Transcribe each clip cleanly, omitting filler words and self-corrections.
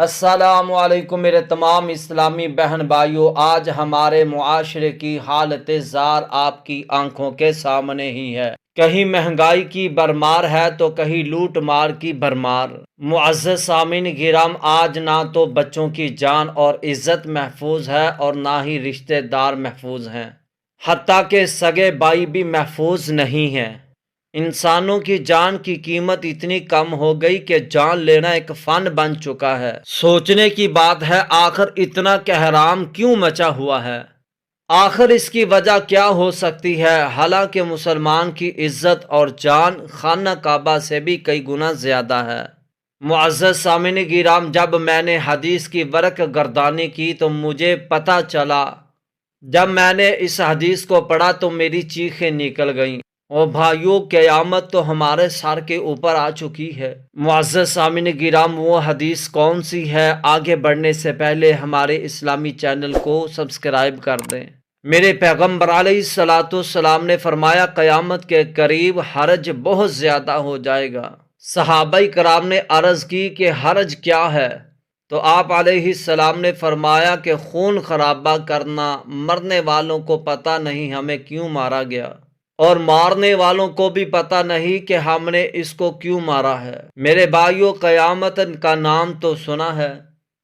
السلام علیکم میرے تمام اسلامی بہن بھائیوں، آج ہمارے معاشرے کی حالت زار آپ کی آنکھوں کے سامنے ہی ہے۔ کہیں مہنگائی کی بھرمار ہے تو کہیں لوٹ مار کی بھرمار۔ معزز سامعین کرام، آج نہ تو بچوں کی جان اور عزت محفوظ ہے اور نہ ہی رشتہ دار محفوظ ہیں، حتیٰ کہ سگے بھائی بھی محفوظ نہیں ہیں۔ انسانوں کی جان کی قیمت اتنی کم ہو گئی کہ جان لینا ایک فن بن چکا ہے۔ سوچنے کی بات ہے، آخر اتنا کہرام کیوں مچا ہوا ہے؟ آخر اس کی وجہ کیا ہو سکتی ہے؟ حالانکہ مسلمان کی عزت اور جان خانہ کعبہ سے بھی کئی گنا زیادہ ہے۔ معزز سامعین کرام، جب میں نے حدیث کی ورق گردانی کی تو مجھے پتہ چلا، جب میں نے اس حدیث کو پڑھا تو میری چیخیں نکل گئیں۔ او بھائیو، قیامت تو ہمارے سر کے اوپر آ چکی ہے۔ معزز سامعین کرام، وہ حدیث کون سی ہے؟ آگے بڑھنے سے پہلے ہمارے اسلامی چینل کو سبسکرائب کر دیں۔ میرے پیغمبر علیہ الصلوۃ والسلام نے فرمایا، قیامت کے قریب حرج بہت زیادہ ہو جائے گا۔ صحابہ کرام نے عرض کی کہ حرج کیا ہے؟ تو آپ علیہ السلام نے فرمایا کہ خون خرابہ کرنا، مرنے والوں کو پتہ نہیں ہمیں کیوں مارا گیا، اور مارنے والوں کو بھی پتہ نہیں کہ ہم نے اس کو کیوں مارا ہے۔ میرے بھائیو، قیامت کا نام تو سنا ہے۔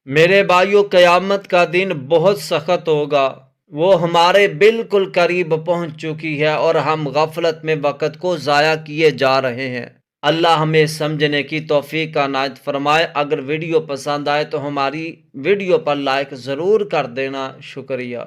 میرے بھائیو، قیامت کا دن بہت سخت ہوگا، وہ ہمارے بالکل قریب پہنچ چکی ہے اور ہم غفلت میں وقت کو ضائع کیے جا رہے ہیں۔ اللہ ہمیں سمجھنے کی توفیق عنایت فرمائے۔ اگر ویڈیو پسند آئے تو ہماری ویڈیو پر لائک ضرور کر دینا۔ شکریہ۔